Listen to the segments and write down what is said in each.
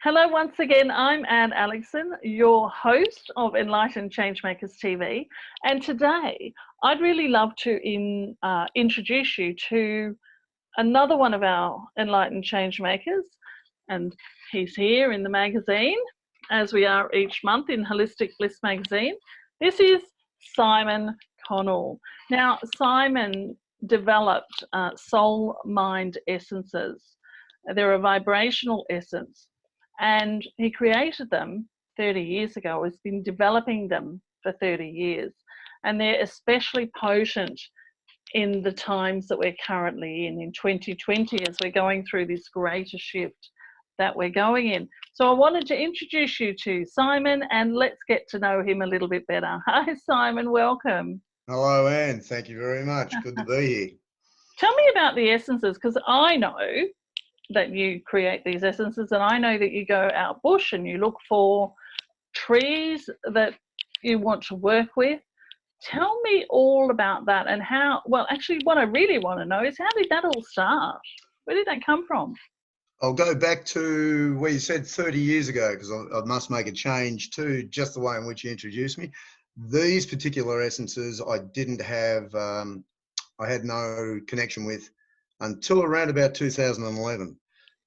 Hello once again, I'm Ann Alexson, your host of Enlightened Changemakers TV, and today I'd really love to introduce you to another one of our Enlightened Changemakers, and he's here in the magazine, as we are each month in Holistic Bliss magazine. This is Simon Connell. Now, Simon developed soul mind essences. They're a vibrational essence, and he created them 30 years ago. He's been developing them for 30 years, and they're especially potent in the times that we're currently in 2020, as we're going through this greater shift that we're going in. So I wanted to introduce you to Simon, and let's get to know him a little bit better. Hi Simon, welcome. Hello Anne, thank you very much. Good to be here. Tell me about the essences, because I know that you create these essences, and I know that you go out bush and you look for trees that you want to work with. Tell me all about that, and how, well, actually what I really want to know is, how did that all start? Where did that come from? I'll go back to where you said 30 years ago, because I must make a change to just the way in which you introduced me. These particular essences I didn't have, I had no connection with until around about 2011.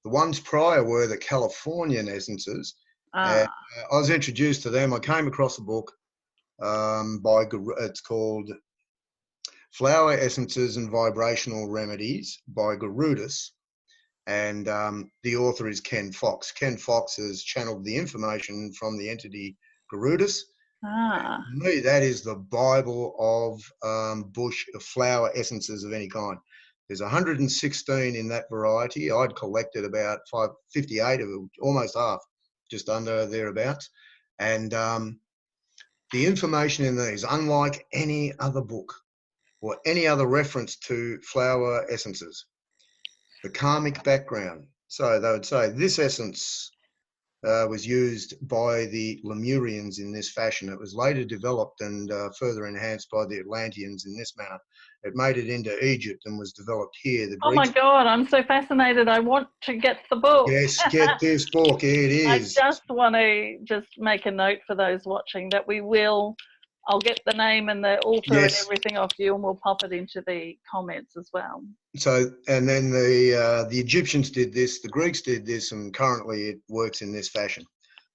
The ones prior were the Californian essences. And, I was introduced to them. I came across a book it's called Flower Essences and Vibrational Remedies by Garudis. And the author is Ken Fox. Ken Fox has channeled the information from the entity Garudis. To me, that is the Bible of bush flower essences of any kind. There's 116 in that variety. I'd collected about 58 of them, almost half, just under thereabouts. And the information in these, unlike any other book or any other reference to flower essences, the karmic background. So they would say this essence was used by the Lemurians in this fashion. It was later developed and further enhanced by the Atlanteans in this manner. It made it into Egypt and was developed here. The Greeks, oh my God, I'm so fascinated. I want to get the book. Yes, get this book. It is. I just want to make a note for those watching that I'll get the name and the author and everything off you, and we'll pop it into the comments as well. So, and then the Egyptians did this, the Greeks did this, and currently it works in this fashion.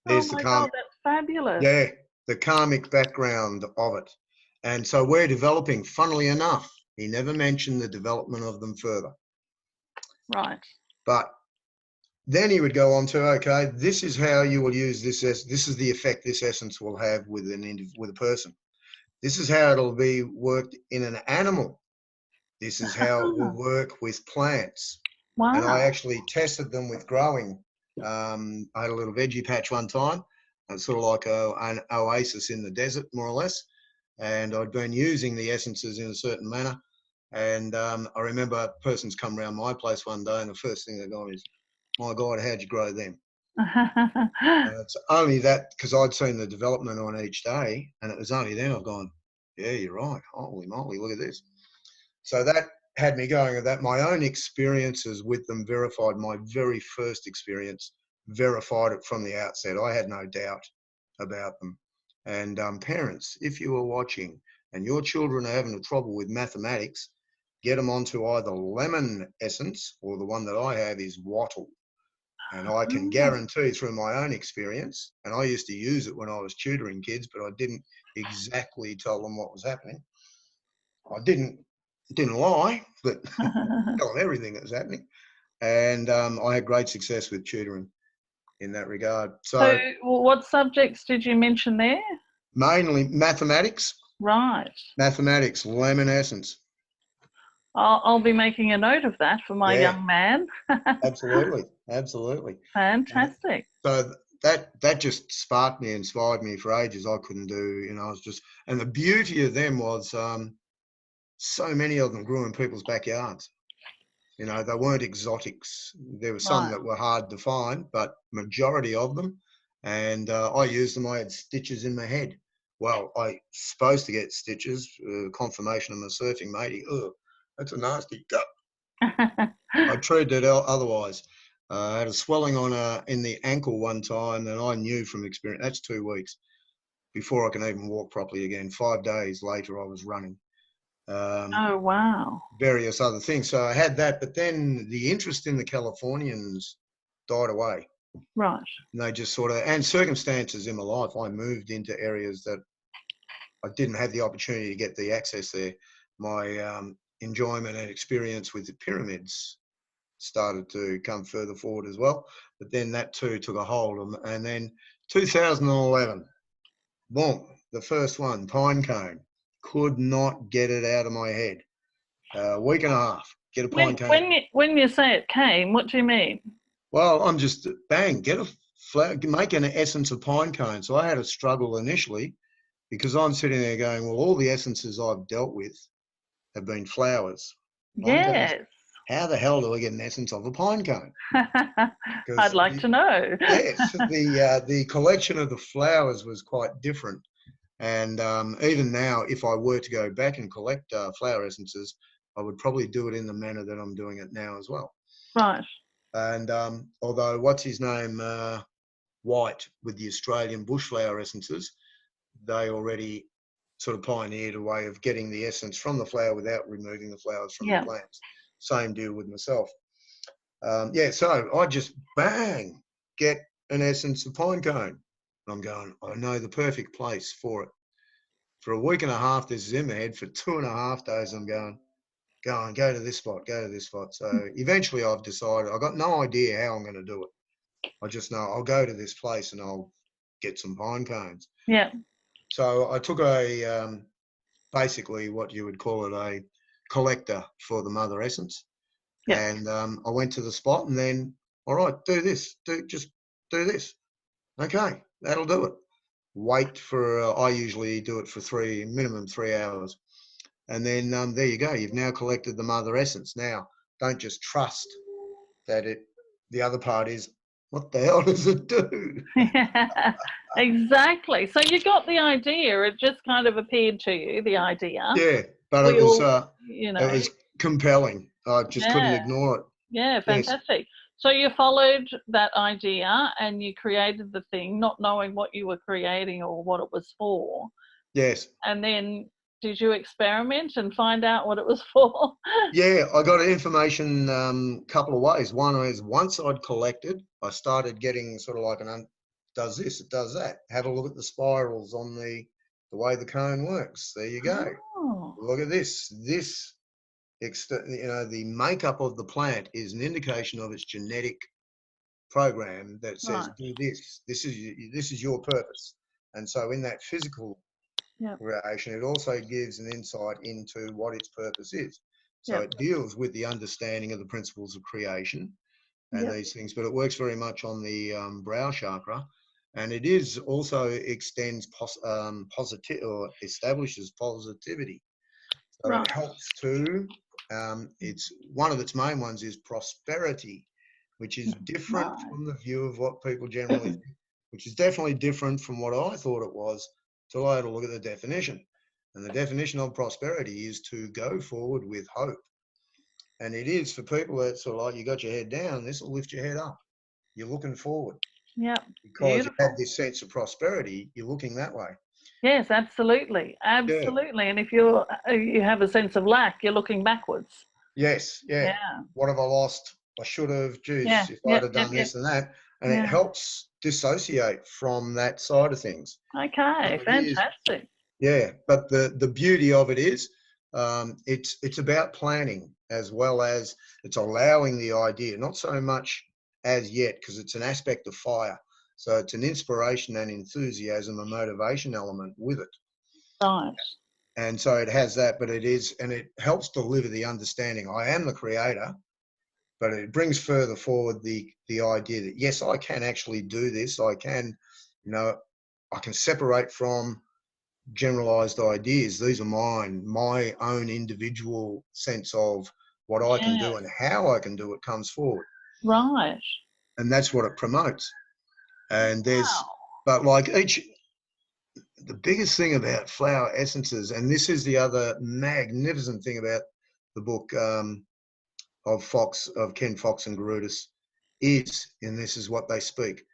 There's oh my God, that's fabulous. Yeah, the karmic background of it. And so we're developing, funnily enough, he never mentioned the development of them further. Right. But then he would go on to, okay, this is how you will use this. This is the effect this essence will have with a person. This is how it'll be worked in an animal. This is how it will work with plants. Wow. And I actually tested them with growing. I had a little veggie patch one time. It's sort of like an oasis in the desert, more or less. And I'd been using the essences in a certain manner. And I remember a person's come around my place one day, and the first thing they go is, my God, how'd you grow them? And it's only that, because I'd seen the development on each day, and it was only then I've gone, yeah, you're right. Holy moly, look at this. So that had me going with that. My own experiences with them verified my very first experience, verified it from the outset. I had no doubt about them. And parents, if you are watching and your children are having trouble with mathematics, get them onto either lemon essence, or the one that I have is wattle. And I can guarantee through my own experience, and I used to use it when I was tutoring kids, but I didn't exactly tell them what was happening. I didn't lie, but tell them everything that was happening. And I had great success with tutoring in that regard. So what subjects did you mention there? Mainly mathematics. Right. Mathematics, lemon essence. I'll be making a note of that for my young man. Absolutely, absolutely. Fantastic. So that just sparked me, inspired me for ages. I couldn't do, I was just, and the beauty of them was so many of them grew in people's backyards. They weren't exotics. There were some that were hard to find, but majority of them. And I used them. I had stitches in my head. Well, I supposed to get stitches, confirmation of my surfing matey. Oh, that's a nasty gut. I treated it otherwise. I had a swelling in the ankle one time, and I knew from experience that's 2 weeks before I can even walk properly again. 5 days later, I was running. Oh, wow. Various other things. So I had that, but then the interest in the Californians died away. Right. And they just sort of, and circumstances in my life, I moved into areas that I didn't have the opportunity to get the access there. My enjoyment and experience with the pyramids started to come further forward as well. But then that too took a hold. And then 2011, boom, the first one, pine cone. Could not get it out of my head. A week and a half, get a pine cone. When you say it came, what do you mean? Well, I'm just bang, get a flower, make an essence of pine cone. So I had a struggle initially because I'm sitting there going, well, all the essences I've dealt with have been flowers. I'm going, Yes. how the hell do I get an essence of a pine cone? I'd like to know. Yes, the collection of the flowers was quite different. And even now, if I were to go back and collect flower essences, I would probably do it in the manner that I'm doing it now as well. Right. And although, what's his name, White, with the Australian bushflower essences, they already sort of pioneered a way of getting the essence from the flower without removing the flowers from the plants. Same deal with myself. So I just bang, get an essence of pine cone. I'm going, I know the perfect place for it. For a week and a half, this is in my head. For 2.5 days, I'm going, go to this spot, go to this spot. So eventually I've decided, I've got no idea how I'm going to do it. I just know I'll go to this place and I'll get some pine cones. Yeah. So I took basically what you would call it, a collector for the mother essence. Yeah. And I went to the spot and then, all right, do this, just do this. Okay, that'll do it. Wait for, I usually do it for minimum 3 hours. And then there you go. You've now collected the mother essence. Now, don't just trust that the other part is, what the hell does it do? Yeah, exactly. So you got the idea. It just kind of appeared to you, the idea. Yeah, but it was compelling. I just couldn't ignore it. Yeah, fantastic. Yes. So you followed that idea and you created the thing, not knowing what you were creating or what it was for. Yes. And then did you experiment and find out what it was for? Yeah, I got information couple of ways. One is once I'd collected, I started getting sort of like does this, it does that. Have a look at the spirals on the way the cone works. There you go. Oh. Look at this. The makeup of the plant is an indication of its genetic program that says, do this. This is your purpose. And so in that physical creation, it also gives an insight into what its purpose is. So it deals with the understanding of the principles of creation and these things, but it works very much on the brow chakra, and it is also extends positive or establishes positivity. So it helps to. It's one of its main ones is prosperity, which is different from the view of what people generally think, which is definitely different from what I thought it was till I had a look at the definition. And the definition of prosperity is to go forward with hope. And it is for people that sort of like, you got your head down, this will lift your head up. You're looking forward. Yeah. Because you have this sense of prosperity, you're looking that way. Yes, absolutely. Absolutely. Yeah. And if you have a sense of lack, you're looking backwards. Yes, yeah. What have I lost? I should have, geez, if I'd have done this and that. And it helps dissociate from that side of things. Okay, so fantastic. But the beauty of it is it's about planning as well as it's allowing the idea, not so much as yet, because it's an aspect of fire. So it's an inspiration and enthusiasm, a motivation element with it. Right. And so it has that, but it helps deliver the understanding. I am the creator, but it brings further forward the idea that, yes, I can actually do this. I can, I can separate from generalized ideas. These are mine. My own individual sense of what I can do and how I can do it comes forward. Right. And that's what it promotes. And but like the biggest thing about flower essences, and this is the other magnificent thing about the book of Ken Fox and Garudis, is, and this is what they speak.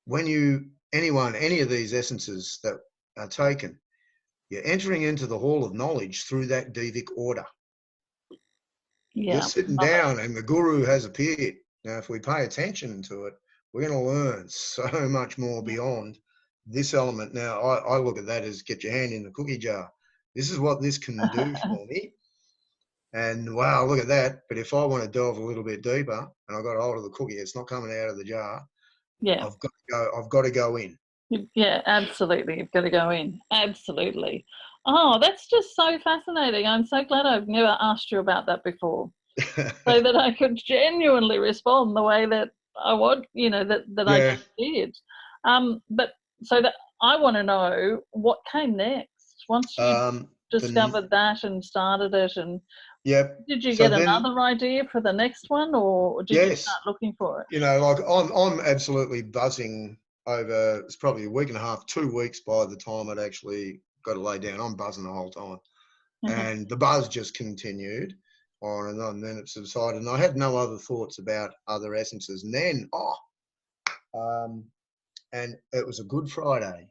When any of these essences that are taken, you're entering into the hall of knowledge through that Devic order. You're Yeah. sitting down and the guru has appeared. Now, if we pay attention to it, we're going to learn so much more beyond this element. Now, I look at that as get your hand in the cookie jar. This is what this can do for me. And wow, look at that. But if I want to delve a little bit deeper and I've got a hold of the cookie, it's not coming out of the jar. Yeah. I've got to go in. Yeah, absolutely. You've got to go in. Absolutely. Oh, that's just so fascinating. I'm so glad I've never asked you about that before, so that I could genuinely respond the way that I want, that I Yeah. just did. But so that I want to know what came next once you discovered that and started it. And Yep. did you So get then, another idea for the next one, or did you yes, start looking for it? like I'm absolutely buzzing over. It's probably a week and a half, 2 weeks by the time I'd actually got to lay down. I'm buzzing the whole time, and the buzz just continued on and on. And then it subsided, and I had no other thoughts about other essences. And then, and it was a Good Friday.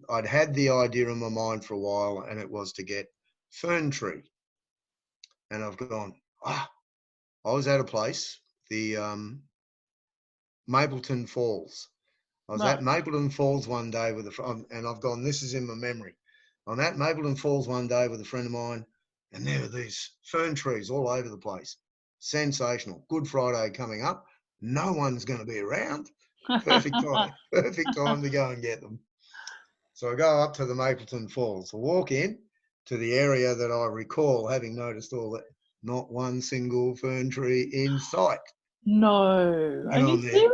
I'd had the idea in my mind for a while, and it was to get Fern Tree. And I've gone, I was at a place, the Mapleton Falls. I was Right. at Mapleton Falls one day with a friend, and I've gone, this is in my memory. I'm at Mapleton Falls one day with a friend of mine, and there are these fern trees all over the place. Sensational. Good Friday coming up. No one's going to be around. Perfect time to go and get them. So I go up to the Mapleton Falls. I walk in to the area that I recall having noticed all that. Not one single fern tree in sight. No. Are And you I'm there. serious?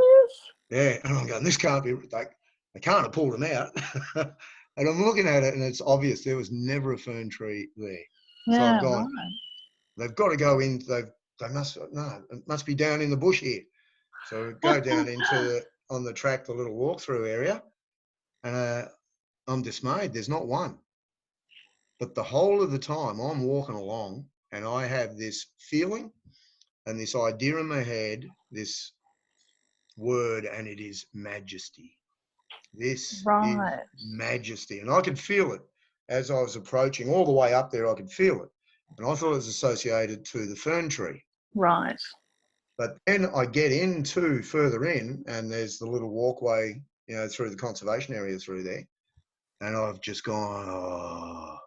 Yeah, and I'm going, this can't be, they can't have pulled them out. And I'm looking at it and it's obvious there was never a fern tree there. So I've Yeah, gone, right. they've got to go in, it must be down in the bush here. So we go down on the track, the little walkthrough area, and I'm dismayed, there's not one. But the whole of the time I'm walking along and I have this feeling and this idea in my head, this word, and it is majesty. This is Right. majesty. And I could feel it as I was approaching all the way up there. I could feel it. And I thought it was associated to the fern tree. Right. But then I get into further in and there's the little walkway, through the conservation area through there. And I've just gone,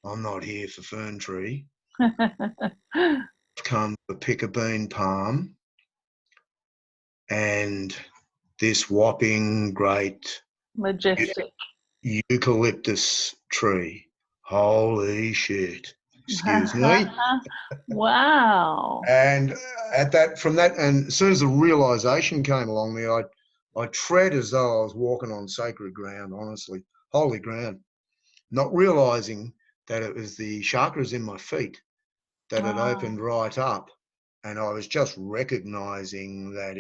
I'm not here for fern tree. I've come to pick a bean palm and this whopping great Majestic. eucalyptus tree. Holy shit. Excuse me. Wow. And and as soon as the realization came along me, I tread as though I was walking on sacred ground, honestly, holy ground, not realizing that it was the chakras in my feet that had Oh, opened right up. And I was just recognizing that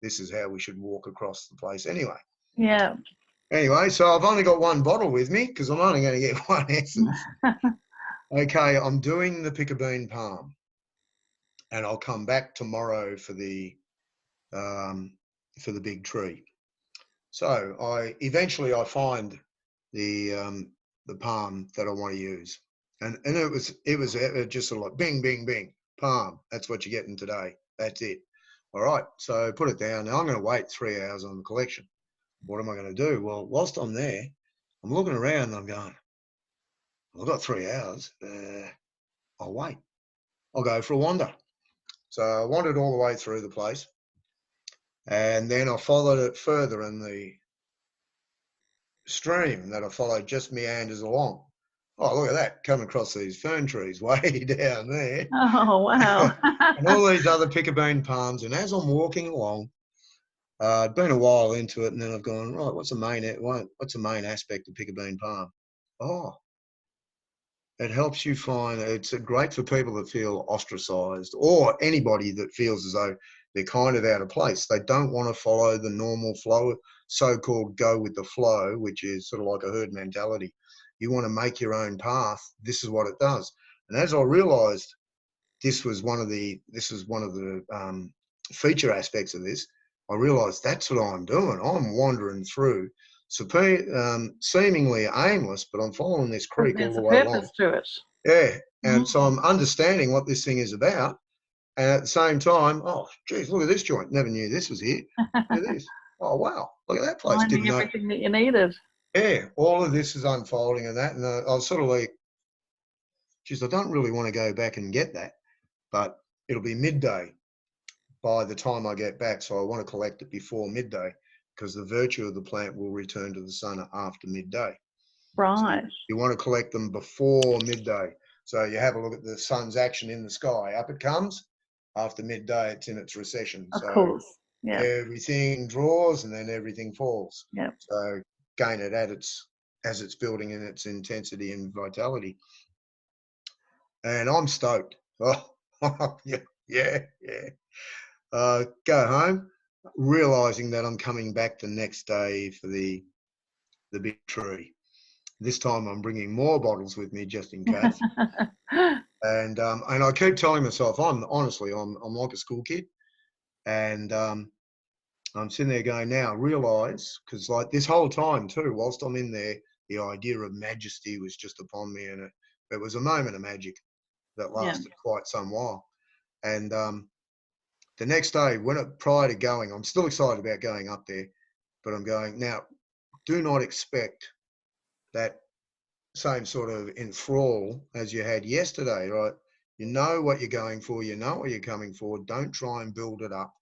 this is how we should walk across the place anyway. yeah. Anyway, so I've only got one bottle with me because I'm only going to get one essence. Okay, I'm doing the pick a bean palm, and I'll come back tomorrow for the big tree. So I eventually find the palm that I want to use, and it was just sort of like bing bing bing palm. That's what you're getting today. That's it. All right. So put it down. Now I'm going to wait 3 hours on the collection. What am I going to do? Well, whilst I'm there, I'm looking around and I'm going, I've got 3 hours. I'll wait. I'll go for a wander. So I wandered all the way through the place. And then I followed it further and the stream that I followed just meanders along. Oh, look at that, coming across these fern trees way down there. Oh, wow. And all these other pick-a-bean palms. And as I'm walking along, I'd been a while into it and then I've gone, right, what's the main aspect of pick-a-bean palm? Oh, it helps you find, it's great for people that feel ostracized or anybody that feels as though they're kind of out of place. They don't want to follow the normal flow, so-called go with the flow, which is sort of like a herd mentality. You want to make your own path. This is what it does. And as I realized, this was one of the feature aspects of this, I realised that's what I'm doing. I'm wandering through, seemingly aimless, but I'm following this But creek all there's the a way along. purpose to it. Yeah, and so I'm Mm. understanding what this thing is about, and at the same time, oh, geez, look at this joint. Never knew this was here. Look at this. Oh, wow. Look at that place. Didn't Finding know. everything that you needed. Yeah, all of this is unfolding and that. And I was sort of like, geez, I don't really want to go back and get that, but it'll be midday by the time I get back. So I want to collect it before midday because the virtue of the plant will return to the sun after midday. So Right. you want to collect them before midday. So you have a look at the sun's action in the sky. Up it comes. After midday, it's in its recession. Of So course. Yeah. everything draws and then everything falls. Yeah. So gain it at as it's building in its intensity and vitality. And I'm stoked. Oh, yeah, yeah, yeah. Go home, realizing that I'm coming back the next day for the big tree. This time I'm bringing more bottles with me just in case. And I keep telling myself, I'm like a school kid, and I'm sitting there going, now realise, because like this whole time too, whilst I'm in there, the idea of majesty was just upon me, and it was a moment of magic that Yeah. lasted quite some while. And the next day, prior to going, I'm still excited about going up there, but I'm going now. Do not expect that same sort of enthrall as you had yesterday, right? You know what you're going for, you know what you're coming for. Don't try and build it up.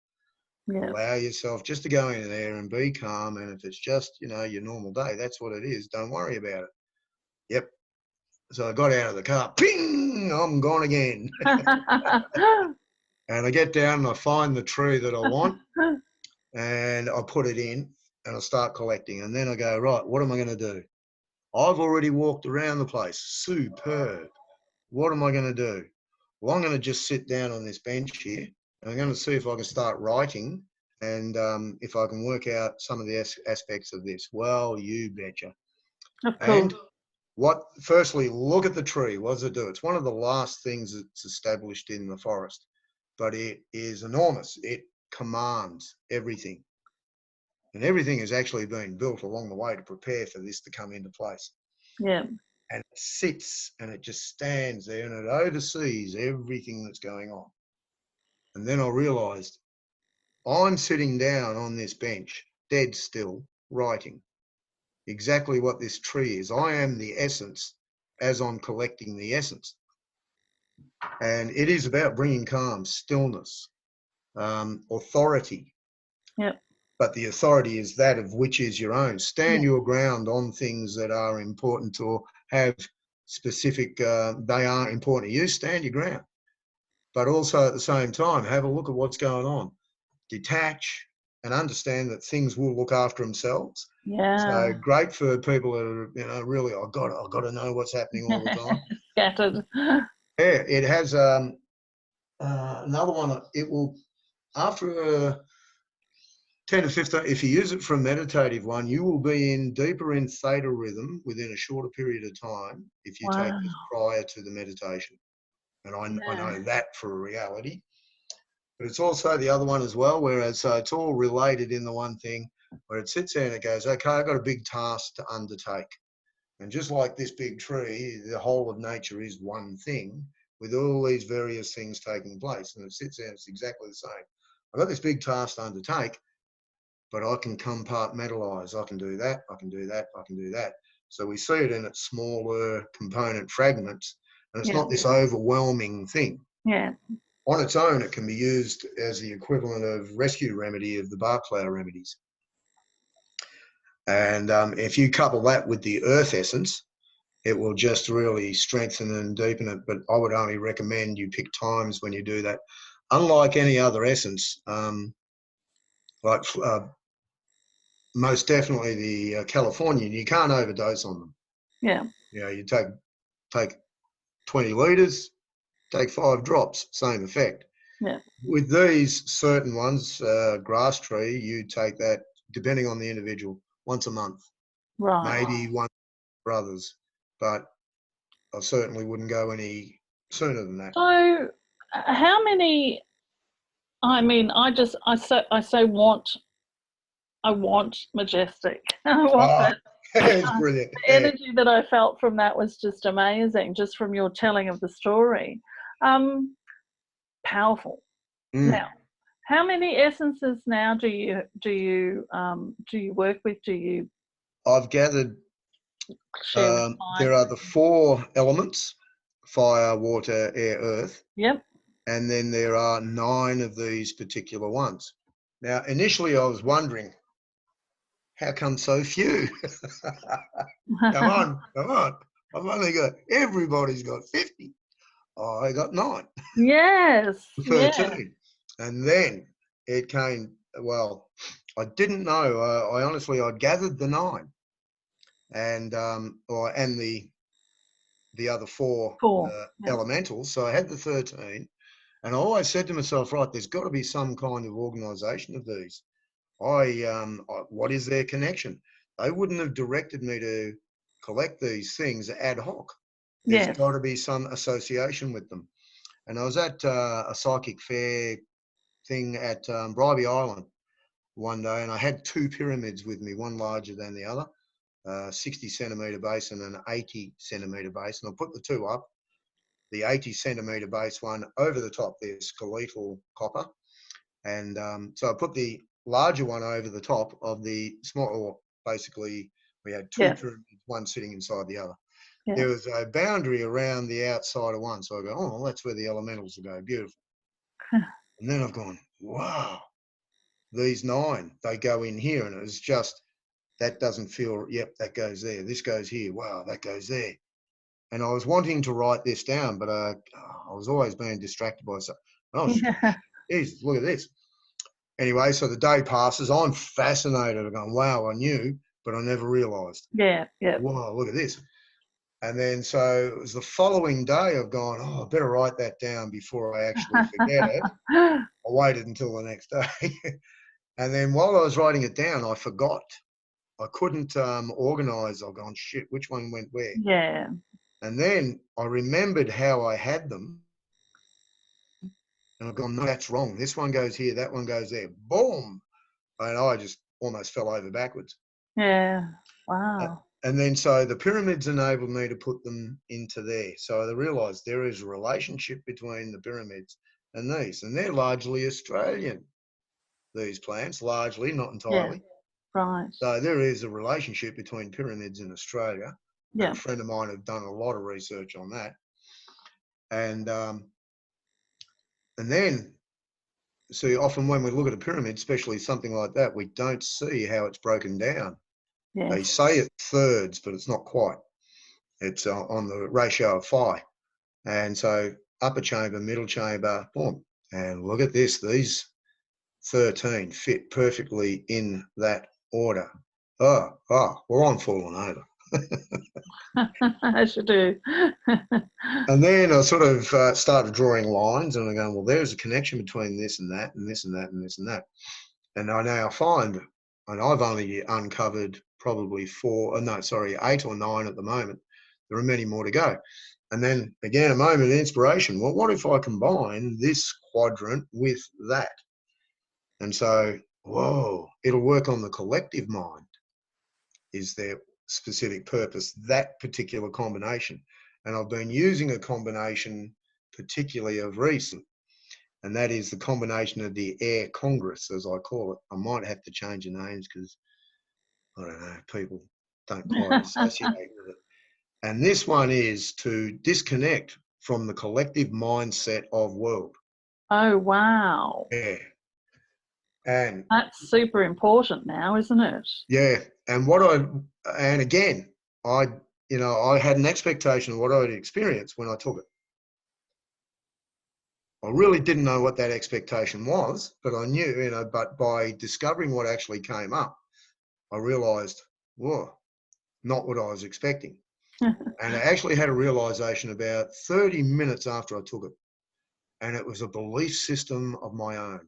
Yeah. Allow yourself just to go in there and be calm. And if it's just, your normal day, that's what it is. Don't worry about it. Yep. So I got out of the car, ping, I'm gone again. And I get down and I find the tree that I want and I put it in and I start collecting. And then I go, right, what am I going to do? I've already walked around the place. Superb. What am I going to do? Well, I'm going to just sit down on this bench here and I'm going to see if I can start writing and if I can work out some of the aspects of this. Well, you betcha. Of course. And firstly, look at the tree. What does it do? It's one of the last things that's established in the forest, but it is enormous. It commands everything. And everything has actually been built along the way to prepare for this to come into place. Yeah. And it sits and it just stands there and it oversees everything that's going on. And then I realised I'm sitting down on this bench, dead still, writing exactly what this tree is. I am the essence as I'm collecting the essence. And it is about bringing calm, stillness, authority. Yep. But the authority is that of which is your own. Stand your ground on things that are important or have specific, they are important to you, stand your ground. But also at the same time, have a look at what's going on. Detach and understand that things will look after themselves. Yeah. So great for people that are, really, I've got to know what's happening all the time. Scattered. Yeah, it has another one. It will, after 10 to 15, if you use it for a meditative one, you will be deeper in theta rhythm within a shorter period of time if you take this prior to the meditation. And I know that for a reality. But it's also the other one as well, whereas it's all related in the one thing where it sits there and it goes, okay, I've got a big task to undertake. And just like this big tree, the whole of nature is one thing with all these various things taking place. And it sits there and it's exactly the same. I've got this big task to undertake, but I can compartmentalize. I can do that, I can do that, I can do that. So we see it in its smaller component fragments, and it's not this overwhelming thing. Yeah. On its own, it can be used as the equivalent of rescue remedy of the bark flower remedies. And if you couple that with the earth essence, it will just really strengthen and deepen it. But I would only recommend you pick times when you do that. Unlike any other essence, like most definitely the Californian, you can't overdose on them. Yeah. You take 20 litres, take 5 drops, same effect. Yeah. With these certain ones, grass tree, you take that, depending on the individual, once a month. Right. Maybe one for others, but I certainly wouldn't go any sooner than that. So how many I mean, I want majestic. I want Oh, that. it's brilliant. The energy that I felt from that was just amazing, just from your telling of the story. Um, Powerful. Mm. Now, how many essences now do you work with? Do you I've gathered share with there clients? are the four elements: fire, water, air, earth. Yep. And then there are 9 of these particular ones. Now, initially I was wondering, how come so few? Come on, come on. I've only got, everybody's got 50. Oh, I got 9, Yes. Yeah. 13. And then it came, well, I didn't know. I honestly, I'd gathered the 9 and, and the other 4 Cool. Yeah. elementals. So I had the 13. And I always said to myself, right, there's got to be some kind of organisation of these. What is their connection? They wouldn't have directed me to collect these things ad hoc. There's Yes. got to be some association with them. And I was at a psychic fair thing at Bribey Island one day, and I had 2 pyramids with me, one larger than the other, 60 centimetre base and an 80 centimetre base. And I put the 2 up, the 80 centimetre base one over the top there, skeletal copper. And so I put the larger one over the top of the small, basically we had 2 Yeah. pyramids, one sitting inside the other. Yeah. There was a boundary around the outside of one. So I go, oh, well, that's where the elementals will go. Beautiful. And then I've gone, wow, these 9, they go in here. And it was just, that doesn't feel, yep, that goes there. This goes here. Wow, that goes there. And I was wanting to write this down, but I was always being distracted by something. Oh, geez, look at this. Anyway, so the day passes. I'm fascinated. I'm going, wow, I knew, but I never realised. Yeah. Yeah. Wow, look at this. And then so it was the following day I've gone, oh, I better write that down before I actually forget it. I waited until the next day. And then while I was writing it down, I forgot. I couldn't organise. I've gone, shit, which one went where? Yeah. And then I remembered how I had them. And I've gone, no, that's wrong. This one goes here, that one goes there. Boom. And I just almost fell over backwards. Yeah. Wow. And then so the pyramids enabled me to put them into there. So I realised there is a relationship between the pyramids and these. And they're largely Australian, these plants, largely, not Yeah. entirely. Right. So there is a relationship between pyramids in Australia. And Yeah. a friend of mine have done a lot of research on that. And then, see, often when we look at a pyramid, especially something like that, we don't see how it's broken down. They Yes. say it's thirds, but it's not quite. It's on the ratio of phi. And so upper chamber, middle chamber, boom. And look at this. These 13 fit perfectly in that order. Oh, well, I'm falling over. As you do. And then I sort of started drawing lines and I'm going, well, there's a connection between this and that and this and that and this and that. And I now find, and I've only uncovered probably 8 or 9 at the moment. There are many more to go. And then began a moment of inspiration. Well, what if I combine this quadrant with that? And so, whoa, it'll work on the collective mind, is their specific purpose, that particular combination. And I've been using a combination particularly of recent, and that is the combination of the Air Congress, as I call it. I might have to change the names because, I don't know, people don't quite associate with it. And this one is to disconnect from the collective mindset of world. Oh, wow. Yeah. And That's super important now, isn't it? yeah, and again, I had an expectation of what I'd experience when I took it. I really didn't know what that expectation was, but I knew, but by discovering what actually came up, I realized, whoa, not what I was expecting. And I actually had a realization about 30 minutes after I took it. And it was a belief system of my own.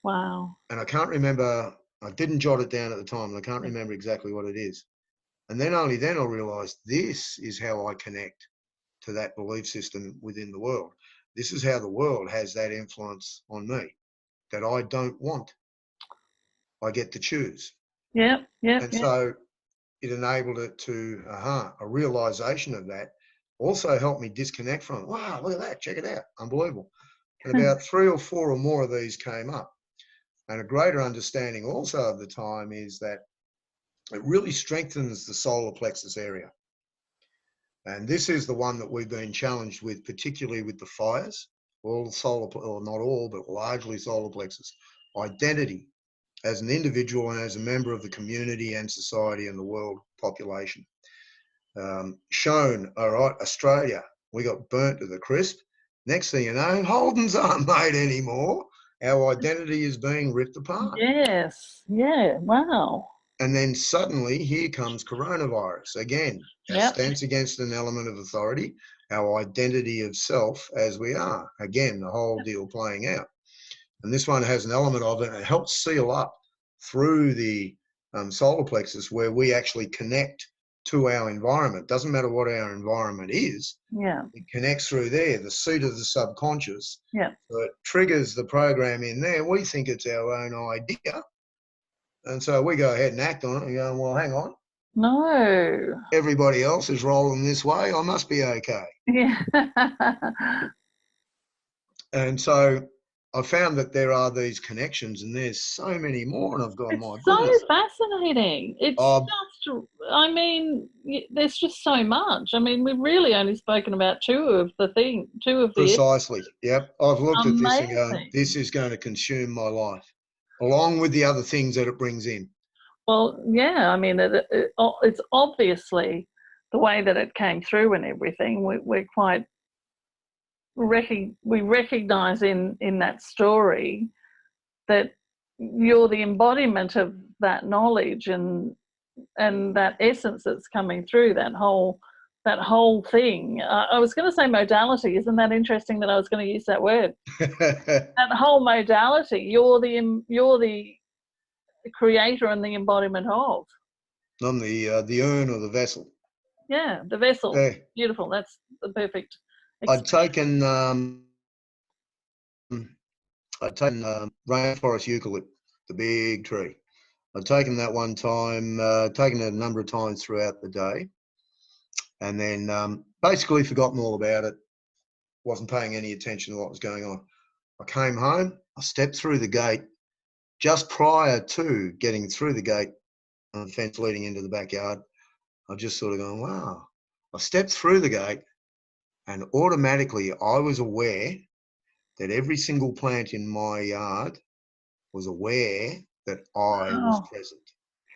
Wow. And I can't remember, I didn't jot it down at the time, and I can't remember exactly what it is. And then only then I realized this is how I connect to that belief system within the world. This is how the world has that influence on me. that I don't want. I get to choose. Yep. And so it enabled it to, a realization of that also helped me disconnect from it. Wow, look at that, check it out, unbelievable. And about 3 or 4 or more of these came up. And a greater understanding also of the time is that it really strengthens the solar plexus area. And this is the one that we've been challenged with, particularly with the fires, all solar, or not all, but largely solar plexus. Identity as an individual and as a member of the community and society and the world population. Shown, all right, Australia, we got burnt to the crisp. Next thing you know, Holdens aren't made anymore. Our identity is being ripped apart. Yes. Yeah. Wow. And then suddenly here comes coronavirus. Again, our stance against an element of authority, our identity of self as we are. Again, the whole deal playing out. And this one has an element of it, and it helps seal up through the solar plexus where we actually connect to our environment. Doesn't matter what our environment is. Yeah. It connects through there, the seat of the subconscious. Yeah. So it triggers the program in there. We think it's our own idea. And so we go ahead and act on it and go, well, hang on. No. Everybody else is rolling this way. I must be okay. Yeah. And so I found that there are these connections, and there's so many more. And I've gone, It's my so goodness. fascinating. It's just, I mean, there's just so much. I mean, we've really only spoken about two of the Precisely. Yep. I've looked at this and gone, amazing. this is going to consume my life, along with the other things that it brings in. Well, yeah, I mean, it's obviously the way that it came through and everything. We're quite we recognise in that story that you're the embodiment of that knowledge and that essence that's coming through that whole thing. I was going to say modality. Isn't that interesting that I was going to use that word? That whole modality. You're the creator and the embodiment of. I'm the urn or the vessel. Yeah, the vessel. Yeah. Beautiful. That's the perfect. I'd taken rainforest eucalypt, the big tree. I'd taken that one time, taken it a number of times throughout the day, and then basically forgotten all about it. Wasn't paying any attention to what was going on. I came home. I stepped through the gate. Just prior to getting through the gate and the fence leading into the backyard, I just sort of gone, wow. I stepped through the gate, and automatically I was aware that every single plant in my yard was aware that I was present.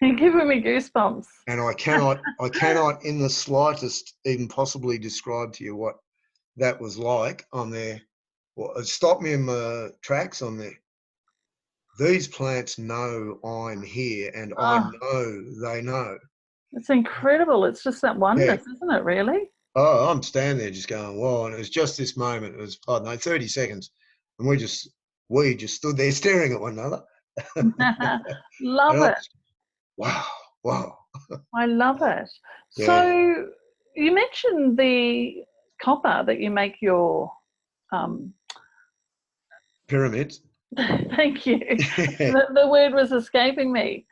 You're giving me goosebumps. And I cannot in the slightest even possibly describe to you what that was like on there. Well, it stopped me in my tracks on there. These plants know I'm here, and I know they know. It's incredible. It's just that oneness, isn't it, really? Oh, I'm standing there just going, whoa. And it was just this moment. It was, 30 seconds. And we just stood there staring at one another. Love it. Wow. I love it. Yeah. So you mentioned the copper that you make your pyramids. Thank you. The word was escaping me.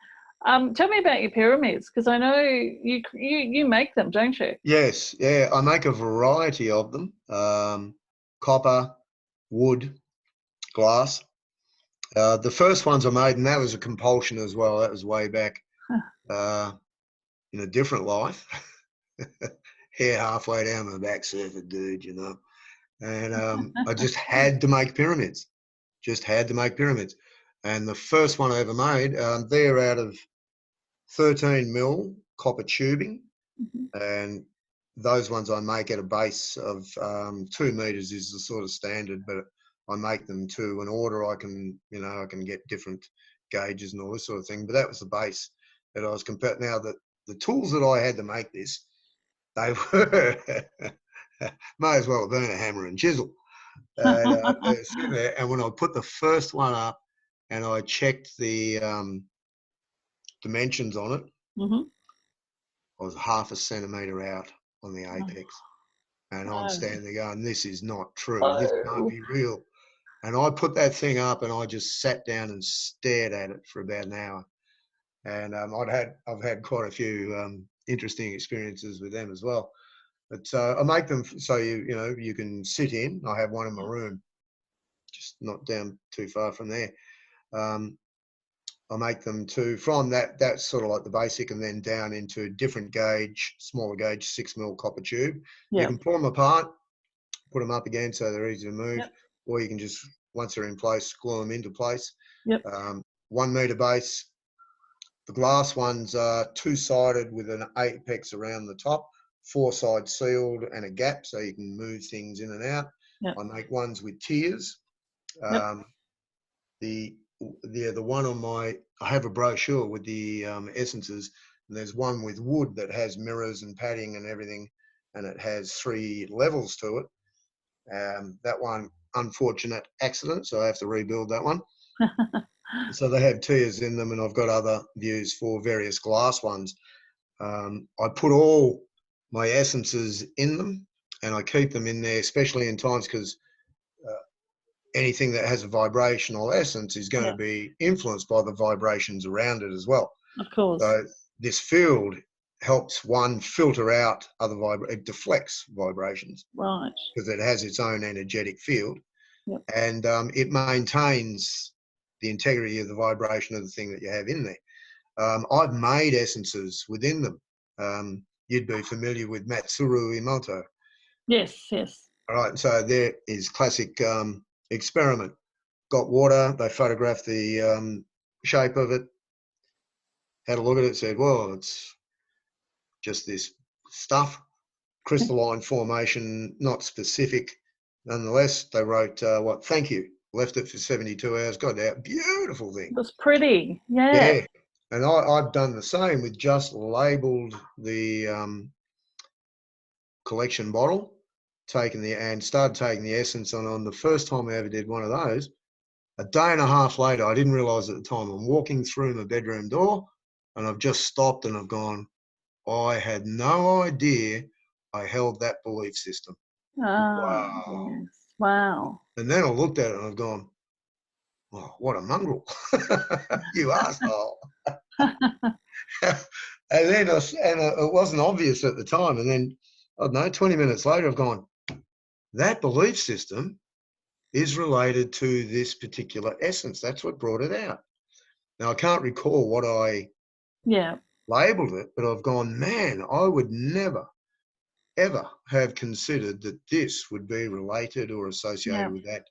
Tell me about your pyramids, because I know you make them, don't you? Yes, yeah. I make a variety of them: copper, wood, glass. The first ones I made, and that was a compulsion as well. That was way back in a different life. Hair halfway down my back, surfer dude, you know. And I just had to make pyramids. Just had to make pyramids. And the first one I ever made, they're out of 13 mil copper tubing. Mm-hmm. And those ones I make at a base of 2 meters is the sort of standard, but I make them to an order. I can get different gauges and all this sort of thing. But that was the base that I was comparing. Now the tools that I had to make this, they were may as well have been a hammer and chisel. And when I put the first one up and I checked the dimensions on it, mm-hmm. I was 0.5 centimetre out on the apex. And I'm standing there going, this is not true. This can't be real. And I put that thing up and I just sat down and stared at it for about an hour. And I've had quite a few interesting experiences with them as well. But I make them so you can sit in. I have one in my room, just not down too far from there. I make them from that. That's sort of like the basic, and then down into different gauge, smaller gauge, 6mm copper tube. You Yep. can pull them apart, put them up again so they're easy to move, Yep. or you can just, once they're in place, glue them into place. Yep. 1 meter base. The glass ones are two-sided with an apex around the top, 4 sides sealed and a gap so you can move things in and out. Yep. I make ones with tiers. Yep. The one on I have a brochure with the essences, and there's one with wood that has mirrors and padding and everything, and it has 3 levels to it. That one, unfortunate accident, so I have to rebuild that one. So they have tiers in them, and I've got other views for various glass ones. I put all my essences in them, and I keep them in there, especially in times because anything that has a vibrational essence is going to be influenced by the vibrations around it as well. Of course. So this field helps one filter out other it deflects vibrations. Right. Because it has its own energetic field. Yep. And it maintains the integrity of the vibration of the thing that you have in there. I've made essences within them. You'd be familiar with Matsuru Emoto. Yes, yes. All right, so there is classic experiment. Got water, they photographed the shape of it, had a look at it, said, well, it's just this stuff, crystalline formation, not specific. Nonetheless, they wrote, thank you. Left it for 72 hours, got it out. Beautiful thing. It was pretty, Yeah. And I've done the same with just labelled the collection bottle, and started taking the essence on the first time I ever did one of those. A day and a half later, I didn't realise at the time, I'm walking through my bedroom door and I've just stopped and I've gone, I had no idea I held that belief system. Wow. Yes. Wow. And then I looked at it and I've gone, oh, what a mongrel. You arsehole. And then it wasn't obvious at the time. And then, I don't know, 20 minutes later, I've gone, that belief system is related to this particular essence. That's what brought it out. Now, I can't recall what I labelled it, but I've gone, man, I would never, ever have considered that this would be related or associated with that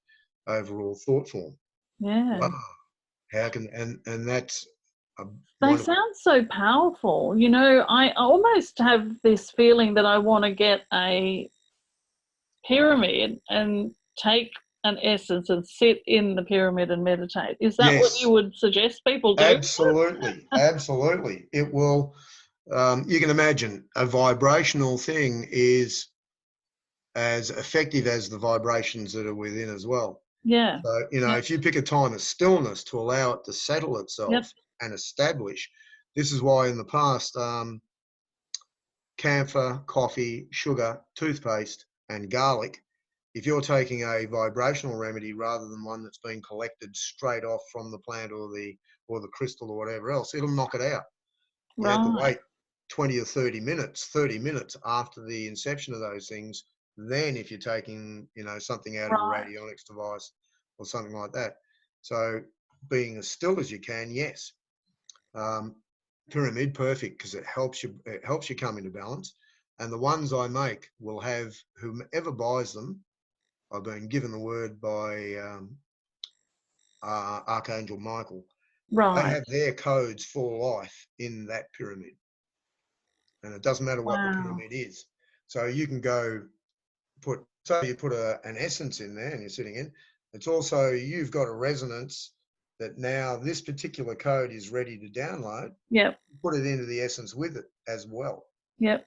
overall thought form. Yeah. Wow. How can, and that's they sound so powerful. You know, I almost have this feeling that I want to get a pyramid and take an essence and sit in the pyramid and meditate. Is that what you would suggest people do? Absolutely. Absolutely. It will, you can imagine a vibrational thing is as effective as the vibrations that are within as well. Yeah. So, if you pick a time of stillness to allow it to settle itself and establish, this is why in the past, camphor, coffee, sugar, toothpaste, and garlic, if you're taking a vibrational remedy rather than one that's been collected straight off from the plant or the crystal or whatever else, it'll knock it out. You have to wait 20 or 30 minutes after the inception of those things. Then if you're taking, something out of a radionics device or something like that. So being as still as you can, yes. Pyramid, perfect, because it helps you come into balance. And the ones I make will have whomever buys them. I've been given the word by Archangel Michael. They have their codes for life in that pyramid, and it doesn't matter what the pyramid is. So you can go put an essence in there, and you're sitting in. It's also you've got a resonance that now this particular code is ready to download. Yep. Put it into the essence with it as well. Yep.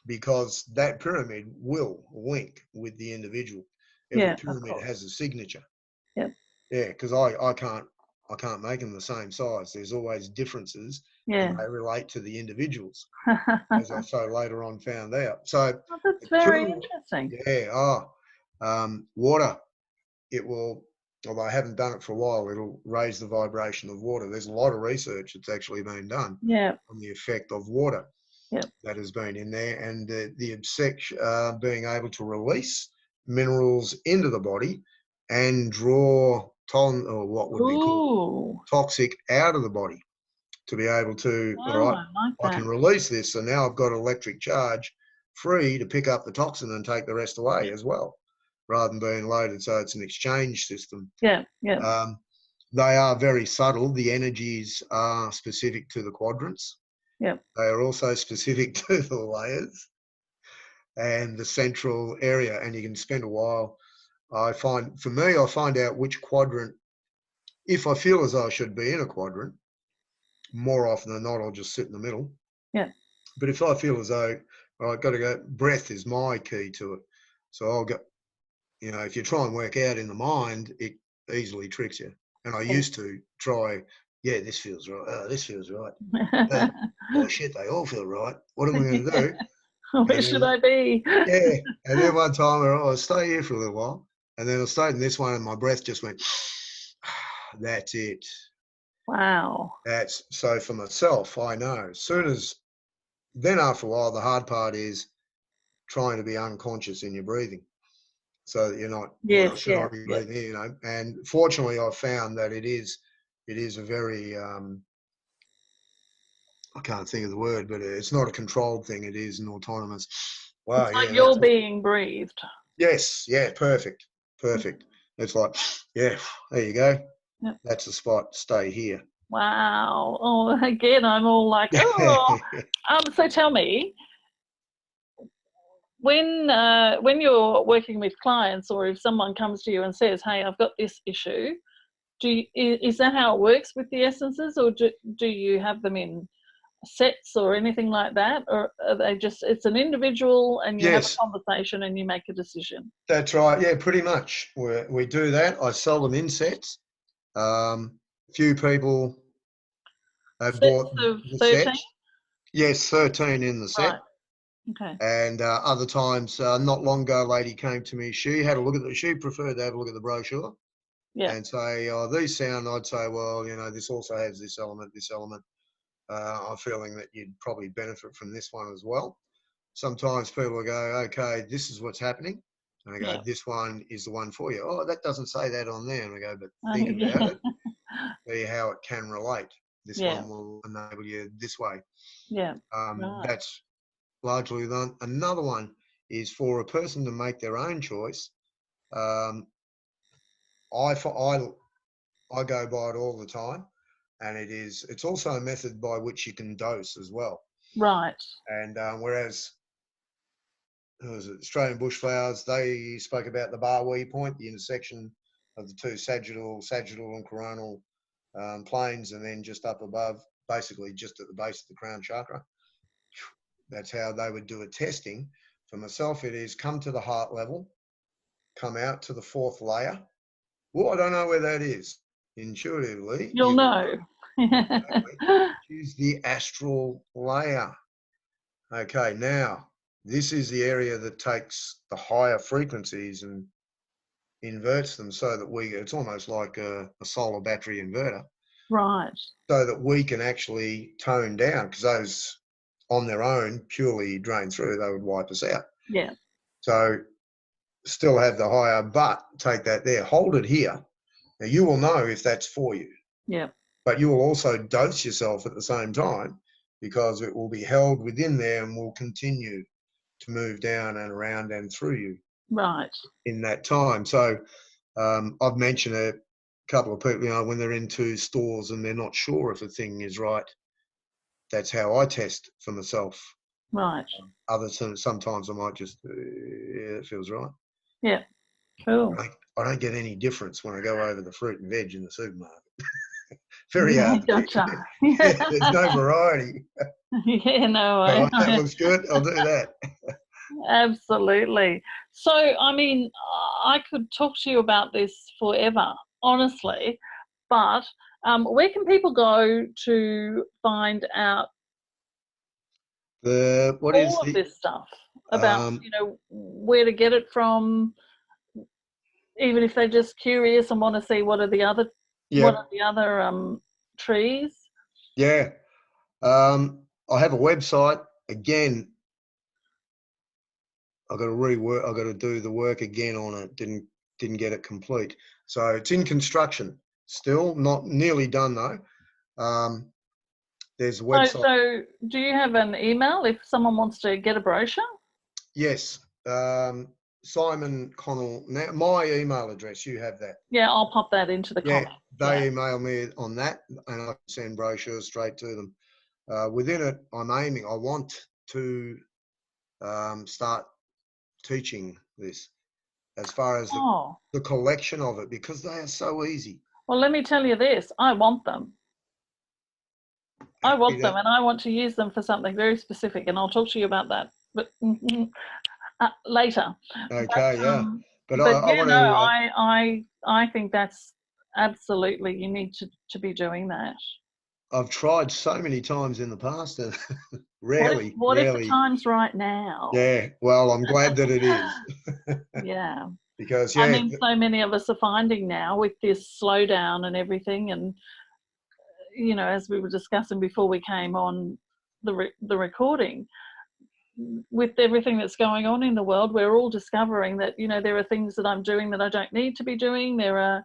Because that pyramid will link with the individual. Every pyramid has a signature. Yep. Yeah, because I can't make them the same size. There's always differences, and they relate to the individuals, as I so later on found out. So that's very interesting. Yeah. Water. It will although I haven't done it for a while, it'll raise the vibration of water. There's a lot of research that's actually been done Yeah. on the effect of water Yeah. that has been in there, and the obsession, being able to release minerals into the body and draw or what would be called Ooh. toxic out of the body, to be able to, all Oh, right, I like I that. can release this, so now I've got electric charge free to pick up the toxin and take the rest away as well, rather than being loaded. So it's an exchange system. Yeah. Yeah. They are very subtle. The energies are specific to the quadrants. Yeah. They are also specific to the layers and the central area. And you can spend a while. I find out which quadrant, if I feel as though I should be in a quadrant, more often than not, I'll just sit in the middle. Yeah. But if I feel as though, all right, got to go, breath is my key to it. So I'll go, if you try and work out in the mind, it easily tricks you. And I used to try, yeah, this feels right. Oh, this feels right. Oh, shit, they all feel right. What am I going to do? Where should I be? Yeah. And then one time I'll stay here for a little while. And then I stayed in this one and my breath just went, that's it. Wow. That's so for myself, I know. Then after a while, the hard part is trying to be unconscious in your breathing, so that you're not, well, Yes. should I Yeah. be Yeah. breathing here, And fortunately, I've found that it is a very, I can't think of the word, but it's not a controlled thing. It is an autonomous. Wow, It's like yeah, you're being breathed. yes, yeah, perfect. It's like, yeah, there you go. Yep. That's the spot. Stay here. Wow. Oh, again, I'm all like, oh. So tell me, when you're working with clients, or if someone comes to you and says, "Hey, I've got this issue," is that how it works with the essences, or do you have them in sets or anything like that, or are they just, it's an individual and you have Yes, a conversation and you make a decision? that's right. Yeah, pretty much. We do that. I sell them in sets. Few people have Sets bought of the 13? sets. Yes, 13 in the Right. set. Okay. And other times, not long ago, a lady came to me. She had a look at she preferred to have a look at the brochure Yeah. and say, oh, these sound, I'd say, well, this also has this element, this element. I'm feeling that you'd probably benefit from this one as well. Sometimes people will go, okay, this is what's happening. And I go, Yeah. this one is the one for you. Oh, that doesn't say that on there. And I go, but Oh, think about yeah. it, see how it can relate. This Yeah. one will enable you this way. Yeah. Right. That's largely done. Another one is for a person to make their own choice. Um, I go by it all the time, and it's also a method by which you can dose as well. Right. And whereas Australian bushflowers, they spoke about the Barwee point, the intersection of the two sagittal and coronal planes, and then just up above, basically just at the base of the crown chakra. That's how they would do a testing. For myself, it is come to the heart level, come out to the fourth layer. Well, I don't know where that is. Intuitively, You'll you will know. know. Exactly. Choose the astral layer. Okay, now this is the area that takes the higher frequencies and inverts them so that it's almost like a solar battery inverter, Right. so that we can actually tone down, because those on their own purely drain through, they would wipe us out. Yeah. So still have the higher, but take that there, hold it here. Now you will know if that's for you, Yeah. but you will also dose yourself at the same time, because it will be held within there and will continue to move down and around and through you Right. in that time. So I've mentioned a couple of people, when they're into stores and they're not sure if a thing is right, that's how I test for myself. Right. Other than sometimes I might just, yeah, it feels right. Yeah. Cool. I don't get any difference when I go over the fruit and veg in the supermarket. Very Yeah. hard to get. Gotcha. There's no variety. Yeah. No. Go on, that looks good. I'll do that. Absolutely. So, I mean, I could talk to you about this forever, honestly, but where can people go to find out What all is of the this stuff about, where to get it from? even if they're just curious and want to see what are the other Yep. trees. Yeah. I have a website. Again, I've got to rework. I've got to do the work again on it. Didn't get it complete. So it's in construction still, not nearly done though. There's a website. So do you have an email if someone wants to get a brochure? Yes. Simon Connell. Now, my email address, you have that. Yeah, I'll pop that into the comment. They email me on that and I can send brochures straight to them. Within it, I want to start teaching this as far as the collection of it, because they are so easy. Well, let me tell you this, I want them. I want them, and I want to use them for something very specific, and I'll talk to you about that later. Okay, but I want to. I think that's absolutely, you need to be doing that. I've tried so many times in the past, and rarely. What if the time's right now? Yeah, well, I'm glad that it is. Yeah. Because I mean, so many of us are finding now with this slowdown and everything, and you know, as we were discussing before we came on the recording, with everything that's going on in the world, we're all discovering that, you know, there are things that I'm doing that I don't need to be doing. There are,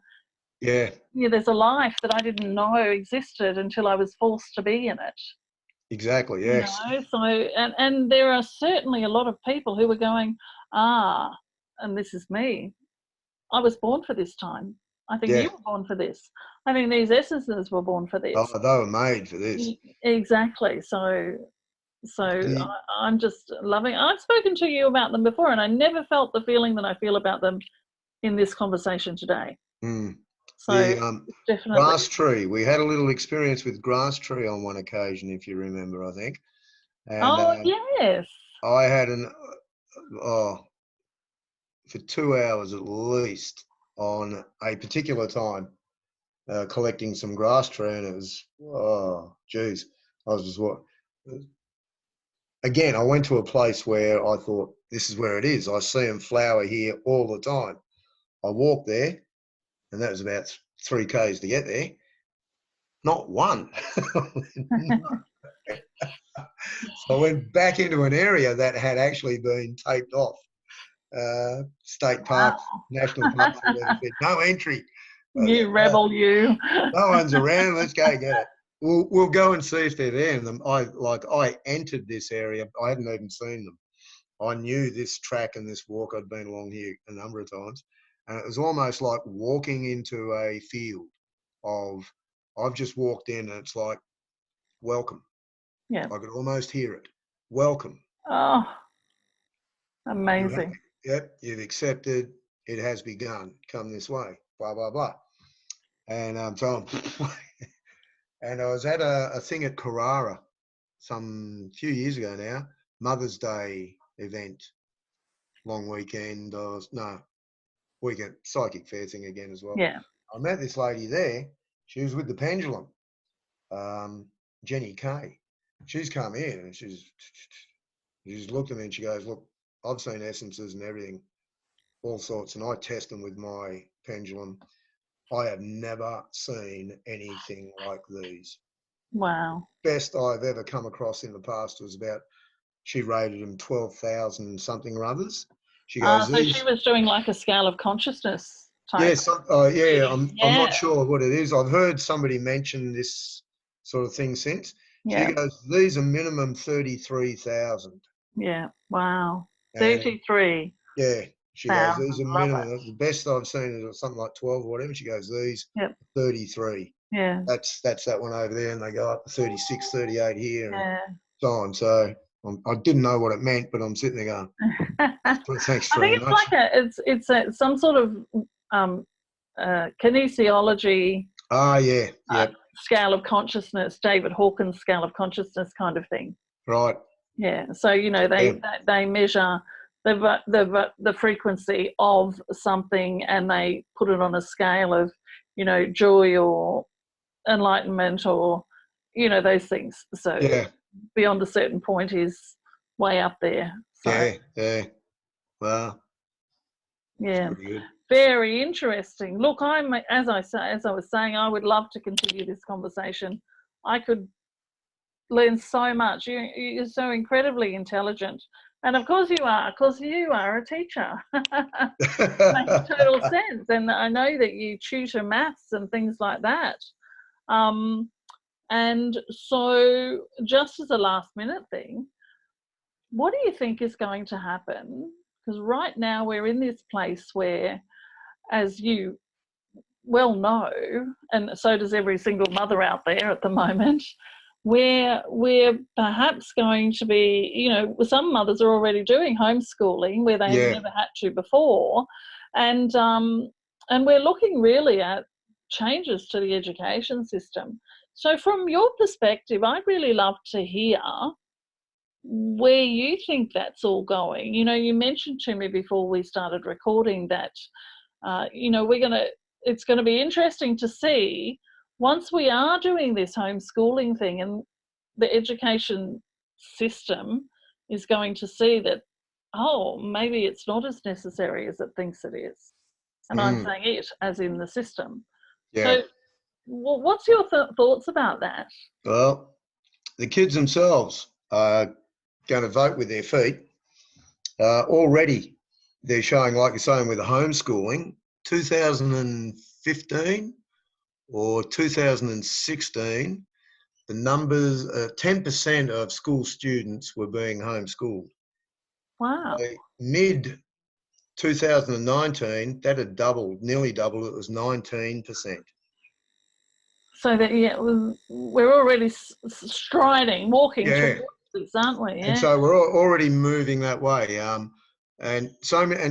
there's a life that I didn't know existed until I was forced to be in it. Exactly, yes. You know? So, and there are certainly a lot of people who are going, and this is me, I was born for this time. I think you were born for this. I think these essences were born for this. Oh, they were made for this. Exactly. So I'm just loving it. I've spoken to you about them before, and I never felt the feeling that I feel about them in this conversation today. So the definitely. grass tree. We had a little experience with grass tree on one occasion, if you remember, I think. And, yes. I had for 2 hours at least on a particular time, collecting some grass tree, and it was, geez, I was just what. Again, I went to a place where I thought, this is where it is. I see them flower here all the time. I walked there, and that was about 3 k's to get there. Not one. So I went back into an area that had actually been taped off. State park, national park, no entry. You rebel, you. No one's around. Let's go get it. We'll go and see if they're there. And I entered this area. I hadn't even seen them. I knew this track and this walk. I'd been along here a number of times, and it was almost like walking into a field of. I've just walked in, and it's like, welcome. Yeah. I could almost hear it. Welcome. Oh, amazing. You've accepted. It has begun. Come this way. Blah blah blah. And so, and I was at a thing at Carrara some few years ago now. Mother's Day event, long weekend. Weekend psychic fair thing again as well. Yeah. I met this lady there. She was with the pendulum. Jenny Kay. She's come in and she's looked at me and she goes, look, I've seen essences and everything, all sorts, and I test them with my pendulum. I have never seen anything like these. Wow. Best I've ever come across in the past was she rated them 12,000 something or others. She goes, so she was doing like a scale of consciousness type. Yes, I'm not sure what it is. I've heard somebody mention this sort of thing since. She goes, these are minimum 33,000. Yeah. Wow. 33. Yeah. She goes, these are minimum. The best I've seen is something like 12 or whatever. She goes, these 33. Yeah. That's that one over there, and they go up to 36, 38 here, and so on. So I didn't know what it meant, but I'm sitting there going, thanks very much. I think it's some sort of kinesiology. Scale of consciousness, David Hawkins' scale of consciousness kind of thing. Right. Yeah. So they measure the frequency of something, and they put it on a scale of, joy or enlightenment or, those things. So beyond a certain point is way up there. So. Yeah. Well, It's Yeah. pretty good. Very interesting. Look, as I was saying, I would love to continue this conversation. I could learn so much. You're so incredibly intelligent. And of course you are, because you are a teacher. Makes total sense. And I know that you tutor maths and things like that. And so just as a last minute thing, what do you think is going to happen? Because right now we're in this place where, as you well know, and so does every single mother out there at the moment, where we're perhaps going to be, you know, some mothers are already doing homeschooling where they have Yeah. never had to before, and we're looking really at changes to the education system. So from your perspective, I'd really love to hear where you think that's all going. You know, you mentioned to me before we started recording that you know, it's going to be interesting to see once we are doing this homeschooling thing, and the education system is going to see that, oh, maybe it's not as necessary as it thinks it is. And I'm saying it as in the system. Yeah. So what's your thoughts about that? Well, the kids themselves are going to vote with their feet. Already, they're showing, like you're saying, with the homeschooling, 2015 or 2016, the numbers, 10% of school students were being homeschooled. Wow. By mid 2019, that had doubled, nearly doubled. It was 19%. So that, yeah, we're already walking Yeah. towards this, aren't we? And Yeah. so we're already moving that way. And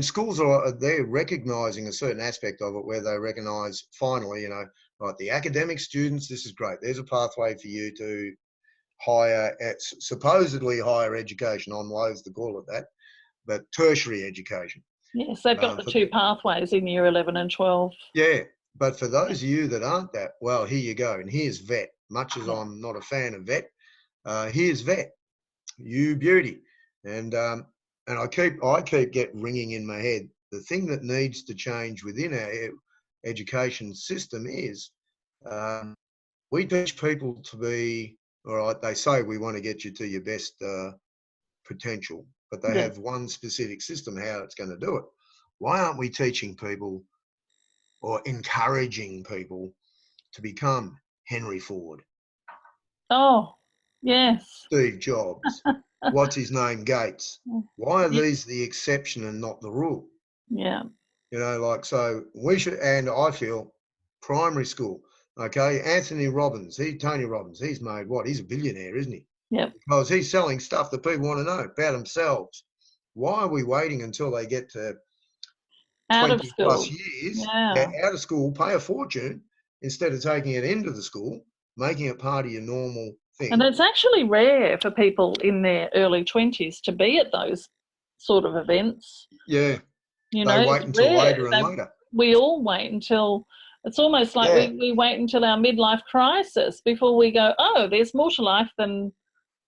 schools they're recognising a certain aspect of it where they recognise finally, you know, right, the academic students, this is great. There's a pathway for you to supposedly higher education. I'm loath to call it that, but tertiary education. Yes, they've got the two pathways in year 11 and 12. Yeah, but for those of you that aren't that, well, here you go. And here's VET. Much as I'm not a fan of VET, here's VET. You beauty. And I keep get ringing in my head. The thing that needs to change within our education system is we teach people to be, all right, they say we want to get you to your best potential, but they have one specific system how it's going to do it. Why aren't we teaching people or encouraging people to become Henry Ford, Oh, yes. Steve Jobs, what's his name, Gates? Why are these the exception and not the rule? Yeah. You know, like, so we should, and I feel primary school, okay, Tony Robbins, he's made what? He's a billionaire, isn't he? Yep. Because he's selling stuff that people want to know about themselves. Why are we waiting until they get to Out 20 of school. plus years, out of school, pay a fortune, instead of taking it into the school, making it part of your normal thing? And it's actually rare for people in their early 20s to be at those sort of events. Yeah. You They know, wait it's until rare. later and later. We all wait until, it's almost like we wait until our midlife crisis before we go, oh, there's more to life than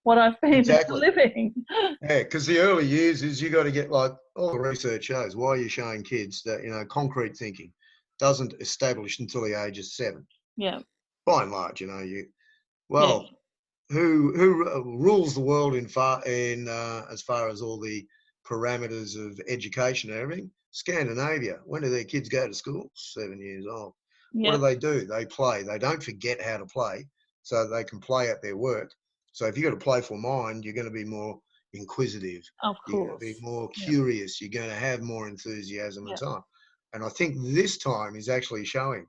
what I've been living. Yeah, because the early years is you got to get, like all the research shows, why are you showing kids that, you know, concrete thinking doesn't establish until the age of 7. Yeah. By and large, you know, who rules the world as far as all the parameters of education and everything? Scandinavia. When do their kids go to school? 7 years old. What do? They play. They don't forget how to play, so they can play at their work. So if you've got a playful mind, you're going to be more inquisitive. Of course. You're going to be more curious. You're going to have more enthusiasm and time. And I think this time is actually showing.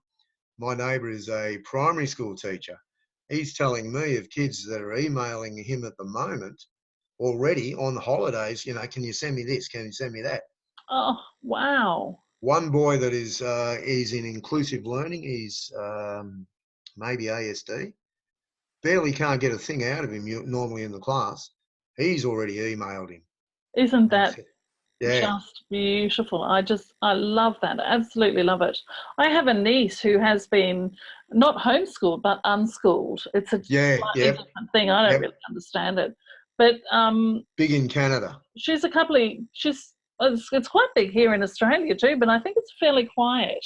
My neighbour is a primary school teacher. He's telling me of kids that are emailing him at the moment already on the holidays, you know, can you send me this? Can you send me that? Oh, wow. One boy that is in inclusive learning, he's maybe ASD, barely can't get a thing out of him normally in the class. He's already emailed him. Isn't that just beautiful? I love that. Absolutely love it. I have a niece who has been not homeschooled, but unschooled. It's a slightly different thing. I don't really understand it. But big in Canada. She's it's quite big here in Australia too, but I think it's fairly quiet.